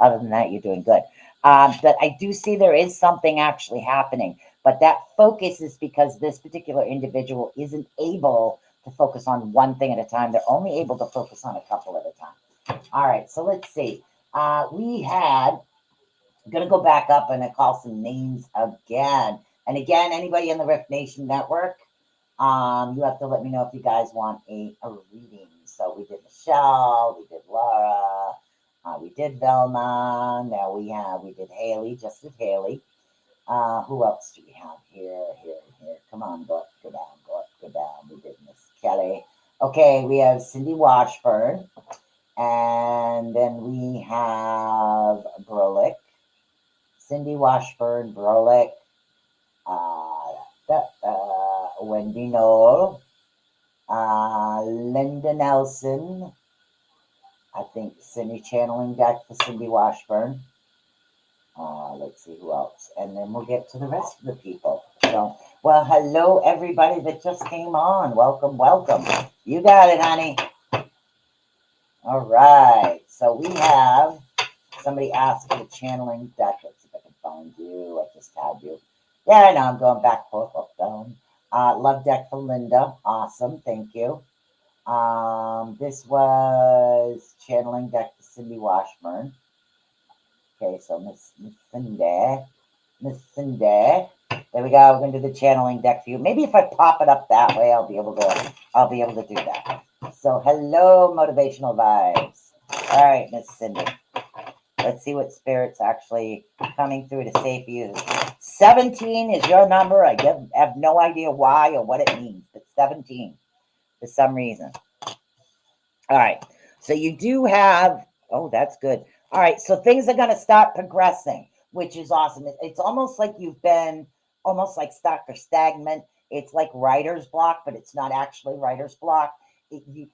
Speaker 5: Other than that, you're doing good. But I do see there is something actually happening. But that focus is because this particular individual isn't able to focus on one thing at a time. They're only able to focus on a couple at a time. All right, so let's see. I'm going to go back up and I call some names again. And again, anybody in the Rift Nation Network, you have to let me know if you guys want a reading. So we did Michelle, we did Laura, we did Velma. Now we did Haley, just with Haley. Who else do we have here? Come on, go up, go down, go up, go down. We did Miss Kelly. Okay, we have Cindy Washburn. And then we have Brolick. Cindy Washburn, Brolick, Wendy Knoll, Linda Nelson. I think Cindy channeling deck for Cindy Washburn. Let's see who else. And then we'll get to the rest of the people. So, well, hello, everybody that just came on. Welcome, welcome. You got it, honey. All right. So we have somebody asked for the channeling deck. Let's see if I can find you. I just had you. Yeah, I know. I'm going back, forth, up, down. Love deck for Linda. Awesome. Thank you. This was channeling deck for Cindy Washburn. Okay, so Miss Cindy. There we go. We're gonna do the channeling deck for you. Maybe if I pop it up that way, I'll be able to do that. So hello, motivational vibes. All right, Miss Cindy. Let's see what spirit's actually coming through to say for you. 17 is your number. I have no idea why or what it means, but 17 for some reason. All right. So you do have, oh, that's good. All right. So things are going to start progressing, which is awesome. It's almost like you've been almost like stuck or stagnant. It's like writer's block, but it's not actually writer's block.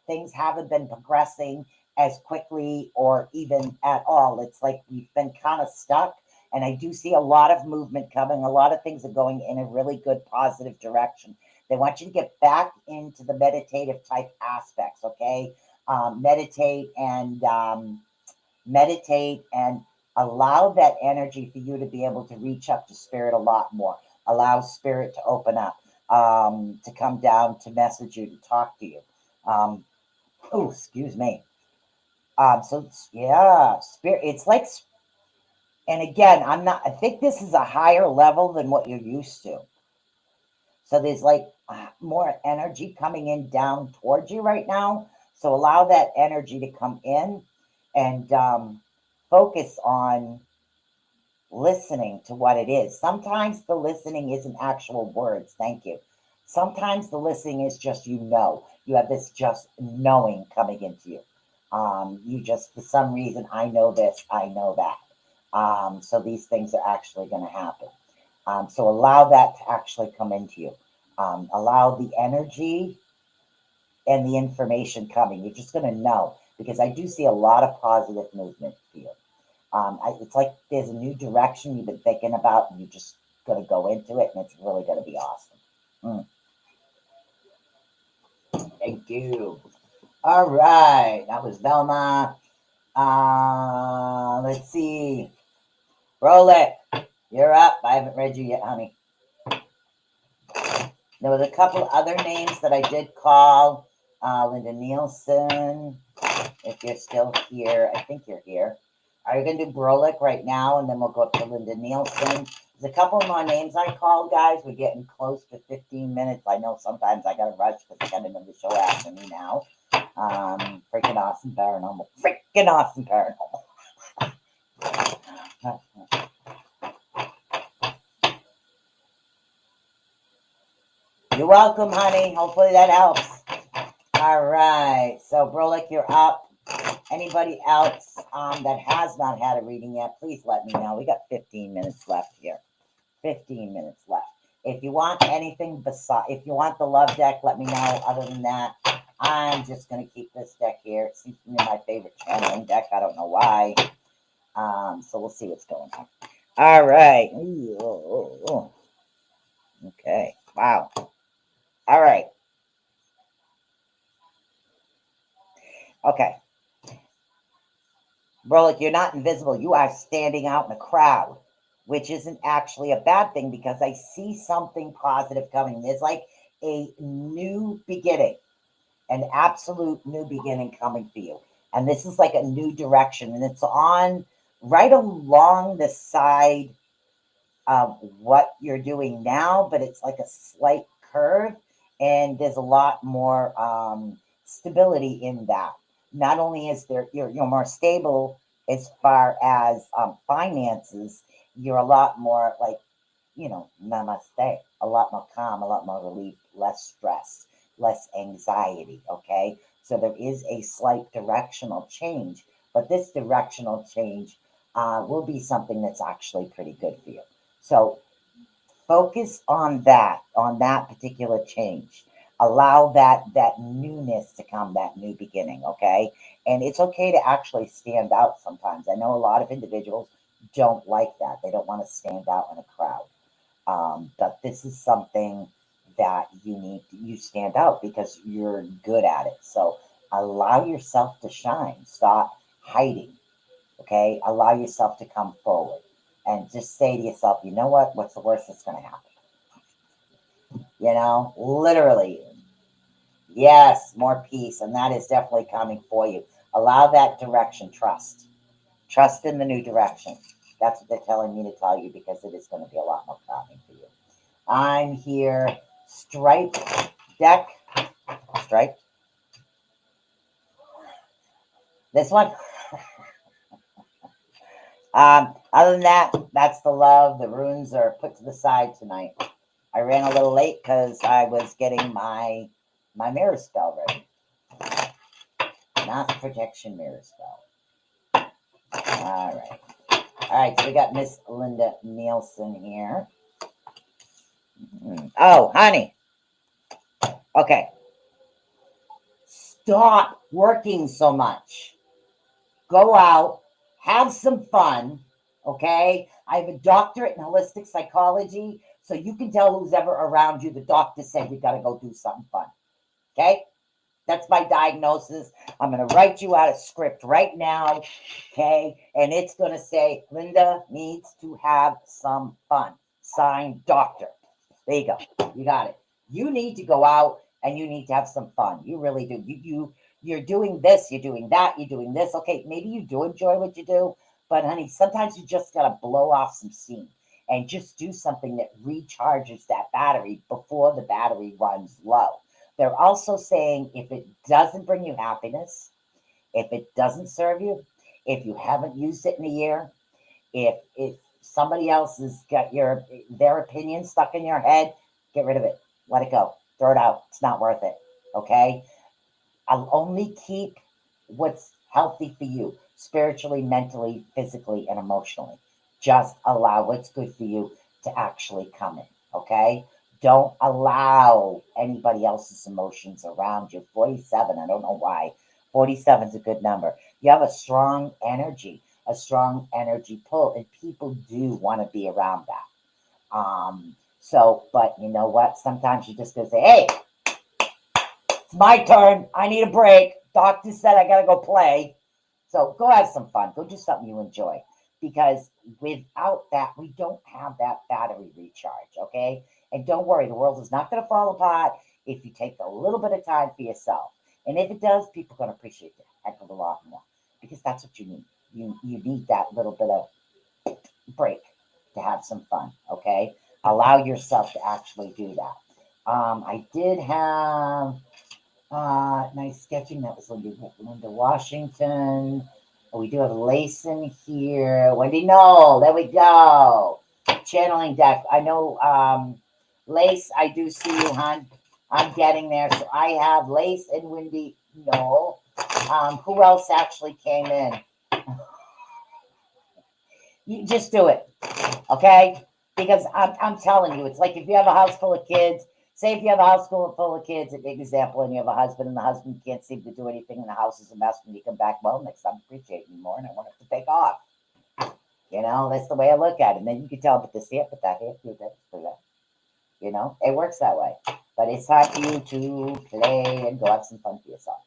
Speaker 5: Things haven't been progressing as quickly or even at all. It's like we've been kind of stuck. And I do see a lot of movement coming. A lot of things are going in a really good, positive direction. They want you to get back into the meditative type aspects, okay? Meditate and allow that energy for you to be able to reach up to spirit a lot more. Allow spirit to open up, to come down, to message you, to talk to you. Oh, excuse me. So yeah, spirit, it's like, and again, I think this is a higher level than what you're used to. So there's like more energy coming in down towards you right now. So allow that energy to come in and focus on listening to what it is. Sometimes the listening isn't actual words. Thank you. Sometimes the listening is just, you have this just knowing coming into you. You just, for some reason, I know this, I know that. So these things are actually going to happen. So allow that to actually come into you. Allow the energy and the information coming. You're just going to know, because I do see a lot of positive movement here. It's like there's a new direction you've been thinking about, and you're just going to go into it, and it's really going to be awesome. Thank you. All right, that was Velma. Let's see. Roll it. You're up. I haven't read you yet, honey. There was a couple other names that I did call. Linda Nielsen, if you're still here. I think you're here. Are you going to do Brolick right now? And then we'll go up to Linda Nielsen. There's a couple more names I called, guys. We're getting close to 15 minutes. I know sometimes I gotta rush because I got another show after me now. Freaking awesome paranormal. Freaking awesome paranormal. You're welcome, honey. Hopefully that helps. All right. So, Brolick, you're up. Anybody else that has not had a reading yet, please let me know. We got 15 minutes left here. 15 minutes left. If you want anything if you want the love deck, let me know. Other than that, I'm just going to keep this deck here. It seems to be my favorite channeling deck. I don't know why. So we'll see what's going on. All right. Ooh. Okay. Wow. All right. Okay. Brolick, you're not invisible. You are standing out in a crowd, which isn't actually a bad thing because I see something positive coming. There's like a new beginning, an absolute new beginning coming for you. And this is like a new direction. And it's on right along the side of what you're doing now, but it's like a slight curve. And there's a lot more stability in that. Not only is there, you're more stable as far as finances, you're a lot more like, namaste, a lot more calm, a lot more relief, less stress, less anxiety. Okay. So there is a slight directional change, but this directional change will be something that's actually pretty good for you. So focus on that particular change. Allow that newness to come, that new beginning. Okay. And it's okay to actually stand out sometimes. I know a lot of individuals don't like that. They don't want to stand out in a crowd. But this is something that you stand out because you're good at it. So allow yourself to shine. Stop hiding. Okay. Allow yourself to come forward and just say to yourself, you know what? What's the worst that's going to happen? Literally. Yes, more peace. And that is definitely coming for you. Allow that direction. Trust in the new direction. That's what they're telling me to tell you because it is going to be a lot more calming for you. I'm here. Stripe deck. Stripe. This one. Other than that, that's the love. The runes are put to the side tonight. I ran a little late because I was getting my mirror spell ready. Mass protection mirror spell. All right. So we got Miss Linda Nielsen here. Oh, honey. Okay. Stop working so much. Go out, have some fun. Okay. I have a doctorate in holistic psychology, so you can tell who's ever around you. The doctor said you got to go do something fun. Okay. That's my diagnosis. I'm going to write you out a script right now. Okay. And it's going to say, Linda needs to have some fun. Signed, doctor. There you go. You got it. You need to go out and you need to have some fun. You really do. You're doing this, you're doing that, you're doing this. Okay, maybe you do enjoy what you do, but honey, sometimes you just got to blow off some steam and just do something that recharges that battery before the battery runs low. They're also saying if it doesn't bring you happiness, if it doesn't serve you, if you haven't used it in a year, if somebody else has got their opinion stuck in your head, get rid of it. Let it go. Throw it out. It's not worth it. Okay? I'll only keep what's healthy for you, spiritually, mentally, physically, and emotionally. Just allow what's good for you to actually come in. Okay? Don't allow anybody else's emotions around you. 47, I don't know why. 47 is a good number. You have a strong energy pull, and people do want to be around that. But you know what? Sometimes you just gotta say, hey, it's my turn. I need a break. Doctor said I gotta go play. So go have some fun. Go do something you enjoy. Because without that, we don't have that battery recharge, okay? And don't worry, the world is not going to fall apart if you take a little bit of time for yourself. And if it does, people are going to appreciate it a heck of a lot more. Because that's what you need. You need that little bit of break. to have some fun. Okay, allow yourself to actually do that. I did have nice sketching. That was Linda Washington. We do have Lace in here. Wendy Knoll. There we go. Channeling deck. I know Lace. I do see you, hon. I'm getting there. So I have Lace and Wendy Knoll. Who else actually came in? You just do it, okay? Because I'm telling you, it's like if you have a house full of kids. Say if you have a house full of kids, an example, and you have a husband, and the husband can't seem to do anything, and the house is a mess. When you come back, well, next time I appreciate you more, and I want it to take off. You know, that's the way I look at it. And then you can tell, but this here, but that here, do this, do that. You know, it works that way. But it's time for you to play and go have some fun for yourself.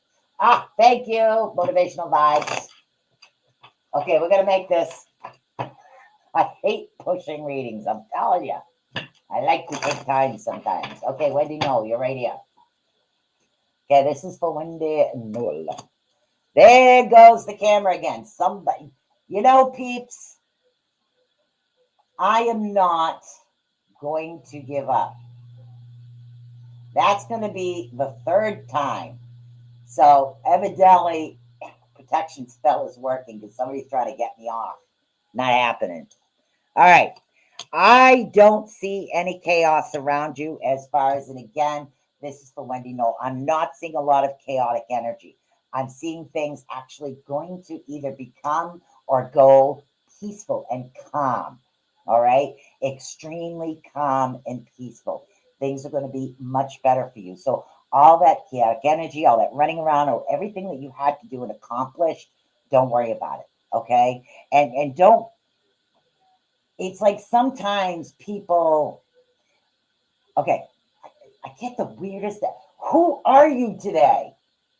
Speaker 5: Thank you. Motivational vibes. Okay, we're gonna make this. I hate pushing readings. I'm telling you. I like to take time sometimes. Okay, Wendy Knoll, you're right here. Okay, this is for Wendy Knoll. There goes the camera again. Somebody, you know, peeps, I am not going to give up. That's going to be the third time. So evidently, protection spell is working because somebody's trying to get me off. Not happening. All right. I don't see any chaos around you as far as, and again, this is for Wendy Knoll. I'm not seeing a lot of chaotic energy. I'm seeing things actually going to either become or go peaceful and calm. All right. Extremely calm and peaceful. Things are going to be much better for you. So all that chaotic energy, all that running around, or everything that you had to do and accomplish, don't worry about it. Okay. And don't, it's like sometimes people, okay, I get the weirdest, who are you today?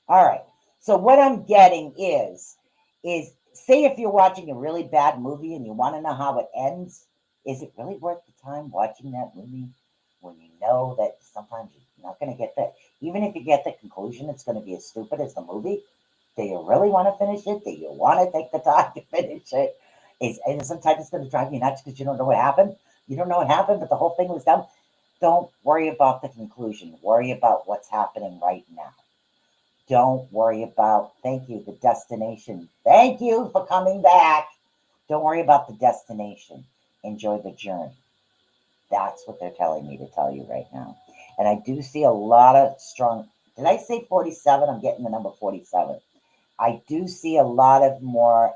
Speaker 5: All right. So what I'm getting is say if you're watching a really bad movie and you want to know how it ends, is it really worth the time watching that movie when you know that sometimes you're not going to get that? Even if you get the conclusion, it's going to be as stupid as the movie. Do you really want to finish it? Do you want to take the time to finish it? And sometimes it's going to drive you nuts because you don't know what happened. You don't know what happened, but the whole thing was done. Don't worry about the conclusion. Worry about what's happening right now. Don't worry about, thank you, the destination. Thank you for coming back. Don't worry about the destination. Enjoy the journey. That's what they're telling me to tell you right now. And I do see a lot of strong, did I say 47? I'm getting the number 47. I do see a lot of more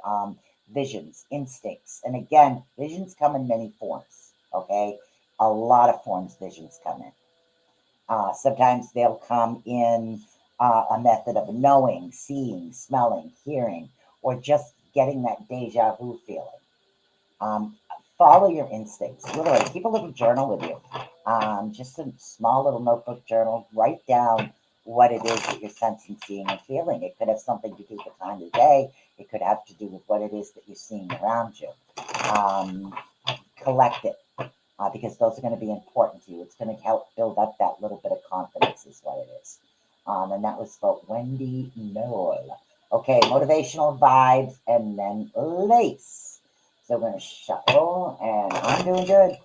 Speaker 5: visions, instincts. And again, visions come in many forms, okay? A lot of forms visions come in. Sometimes they'll come in a method of knowing, seeing, smelling, hearing, or just getting that deja vu feeling. Follow your instincts. Literally, keep a little journal with you. Just a small little notebook journal. Write down what it is that you're sensing, seeing, and feeling. It could have something to do with the time of day. It could have to do with what it is that you're seeing around you. Collect it because those are going to be important to you. It's going to help build up that little bit of confidence is what it is. And that was for Wendy Knoll. Okay, motivational vibes and then Lace. So we're going to shuffle and I'm doing good.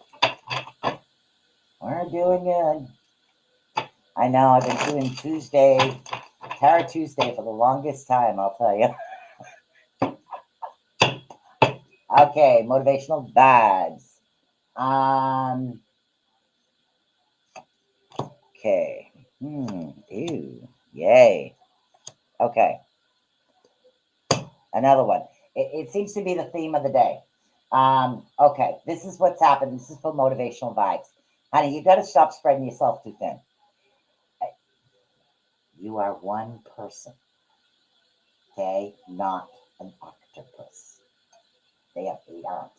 Speaker 5: We're doing good. I know I've been doing Tarot Tuesday for the longest time, I'll tell you. Okay, motivational vibes. Okay. Ew. Yay. Okay. Another one. It seems to be the theme of the day. Okay. This is what's happened. This is for motivational vibes. Honey, you got to stop spreading yourself too thin. You are one person. Okay? Not an octopus. They have 8 arms.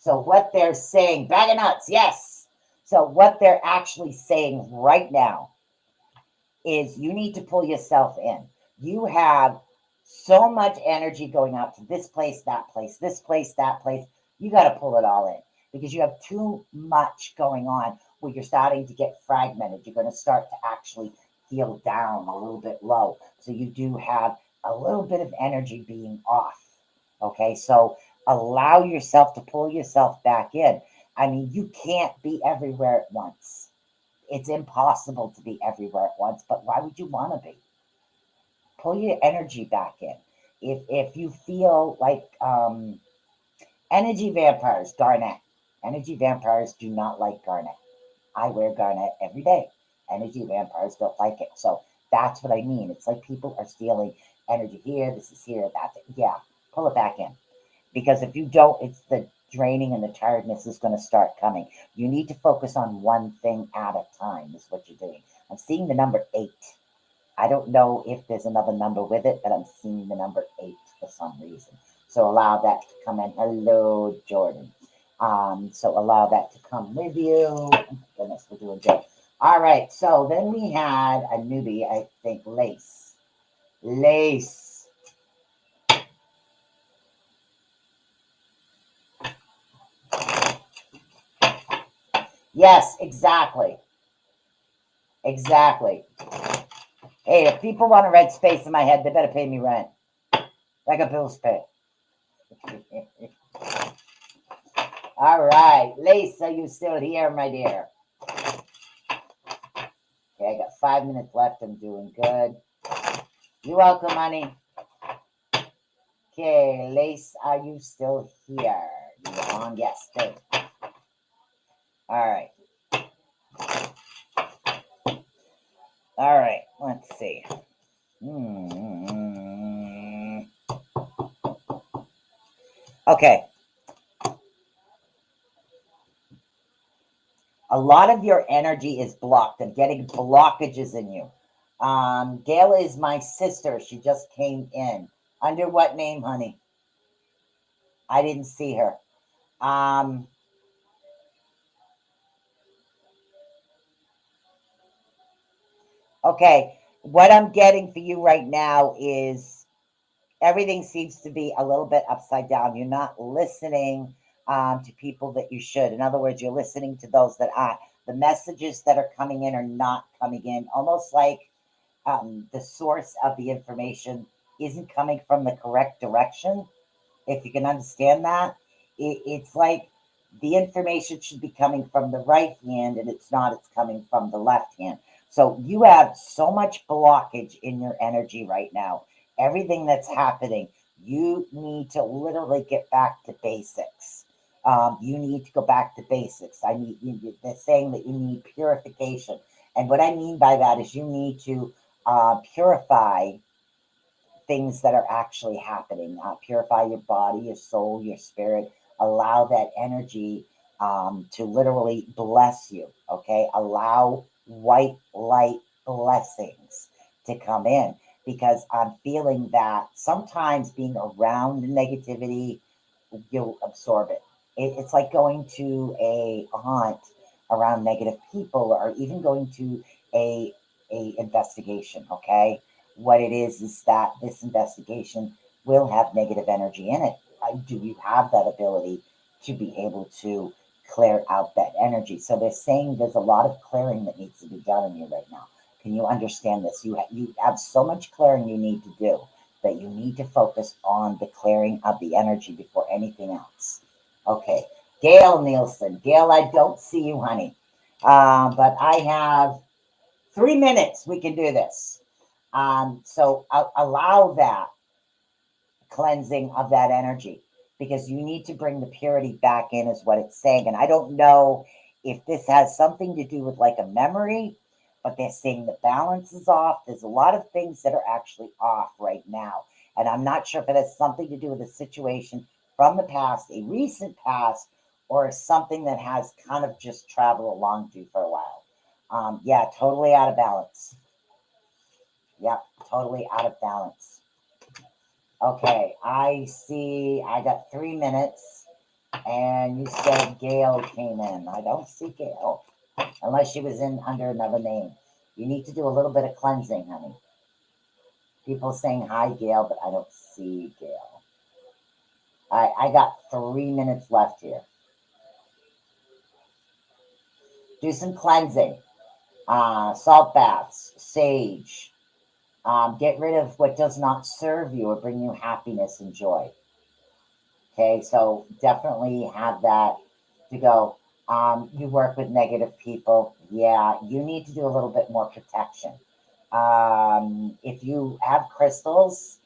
Speaker 5: So what they're saying, bag of nuts, yes. So what they're actually saying right now is you need to pull yourself in. You have so much energy going out to this place, that place, this place, that place. You got to pull it all in because you have too much going on where you're starting to get fragmented. You're going to start to actually feel down, a little bit low. So you do have a little bit of energy being off. Okay, so allow yourself to pull yourself back in. I mean, you can't be everywhere at once. It's impossible to be everywhere at once, but why would you want to be? Pull your energy back in. If you feel like energy vampires, garnet. Energy vampires do not like garnet. I wear garnet every day. Energy vampires don't like it. So that's what I mean. It's like people are stealing energy here, this is here, that's it. Yeah, pull it back in. Because if you don't, it's the draining and the tiredness is going to start coming. You need to focus on one thing at a time, is what you're doing. I'm seeing the number 8. I don't know if there's another number with it, but I'm seeing the number 8 for some reason. So allow that to come in. Hello, Jordan. So allow that to come with you. Oh my goodness, we're doing good. All right, so then we had a newbie, I think, Lace. Lace. Yes, exactly. Exactly. Hey, if people want a red space in my head, they better pay me rent. Like a bill's pay. All right. Lace, are you still here, my dear? Okay, I got 5 minutes left. I'm doing good. You're welcome, honey. Okay, Lace, are you still here? You're on? Yes, good. All right. All right, let's see. Okay. A lot of your energy is blocked. I'm getting blockages in you. Gail is my sister. She just came in. Under what name, honey? I didn't see her. Okay, what I'm getting for you right now is everything seems to be a little bit upside down. You're not listening to people that you should. In other words, you're listening to those that aren't. The messages that are coming in are not coming in. Almost like the source of the information isn't coming from the correct direction. If you can understand that, it's like the information should be coming from the right hand and it's not, it's coming from the left hand. So you have so much blockage in your energy right now. Everything that's happening, you need to literally get back to basics. You need to go back to basics. They're saying that you need purification. And what I mean by that is you need to purify things that are actually happening. Purify your body, your soul, your spirit. Allow that energy to literally bless you. Okay, allow white light blessings to come in, because I'm feeling that sometimes being around negativity, you'll absorb it. It's like going to a haunt around negative people, or even going to a investigation. Okay, what it is that this investigation will have negative energy in it. Do you have that ability to be able to clear out that energy? So they're saying there's a lot of clearing that needs to be done in you right now. Can you understand this? You have so much clearing you need to do that you need to focus on the clearing of the energy before anything else. Okay, Gail Nielsen. Gail, I don't see you, honey. But I have 3 minutes. We can do this. So allow that cleansing of that energy, because you need to bring the purity back in, is what it's saying. And I don't know if this has something to do with like a memory, but they're saying the balance is off. There's a lot of things that are actually off right now. And I'm not sure if it has something to do with a situation from the past, a recent past, or something that has kind of just traveled along to you for a while. Yeah, totally out of balance. Yep, totally out of balance. Okay, I see. I got 3 minutes, and you said Gail came in. I don't see Gail, unless she was in under another name. You need to do a little bit of cleansing, honey. People saying hi, Gail, but I don't see Gail. I got 3 minutes left here. Do some cleansing. Salt baths, sage. Get rid of what does not serve you or bring you happiness and joy. Okay, so definitely have that to go. You work with negative people. Yeah, you need to do a little bit more protection. If you have crystals,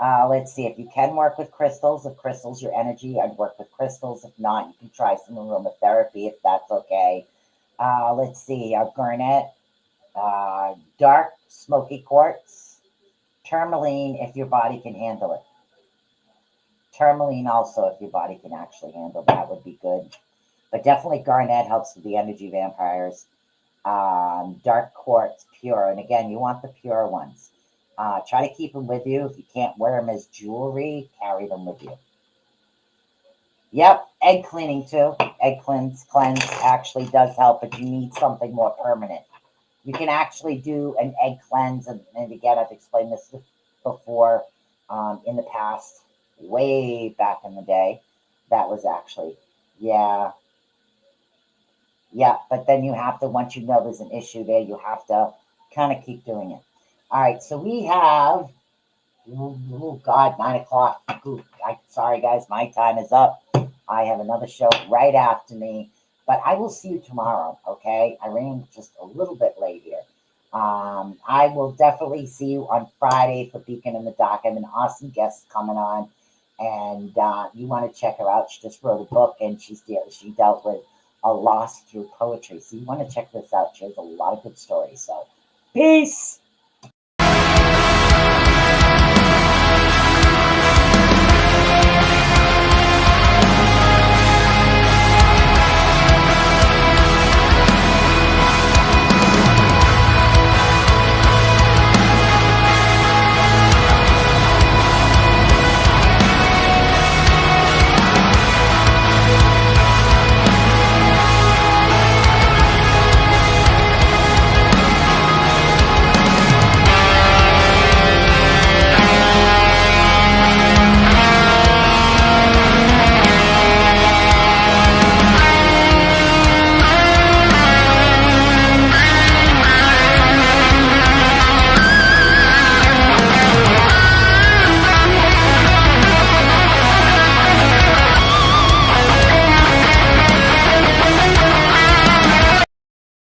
Speaker 5: let's see, if you can work with crystals, if crystals your energy, I'd work with crystals. If not, you can try some aromatherapy if that's okay. Let's see, garnet, dark smoky quartz, tourmaline if your body can handle it. Tourmaline also, if your body can actually handle that, would be good. But definitely garnet helps with the energy vampires. Dark quartz, pure. And again, you want the pure ones. Try to keep them with you. If you can't wear them as jewelry, carry them with you. Yep, egg cleaning too. Egg cleanse actually does help, but you need something more permanent. You can actually do an egg cleanse, and again, I've explained this before in the past, way back in the day. That was actually, yeah, yeah, but then you have to, once you know there's an issue there, you have to kind of keep doing it. All right, so we have, oh God, 9 o'clock. Ooh, sorry, guys, my time is up. I have another show right after me, but I will see you tomorrow, okay? I ran just a little bit late here. I will definitely see you on Friday for Beacon in the Dark. I have an awesome guest coming on, and you want to check her out. She just wrote a book, and she dealt with a loss through poetry. So you want to check this out. She has a lot of good stories. So, peace.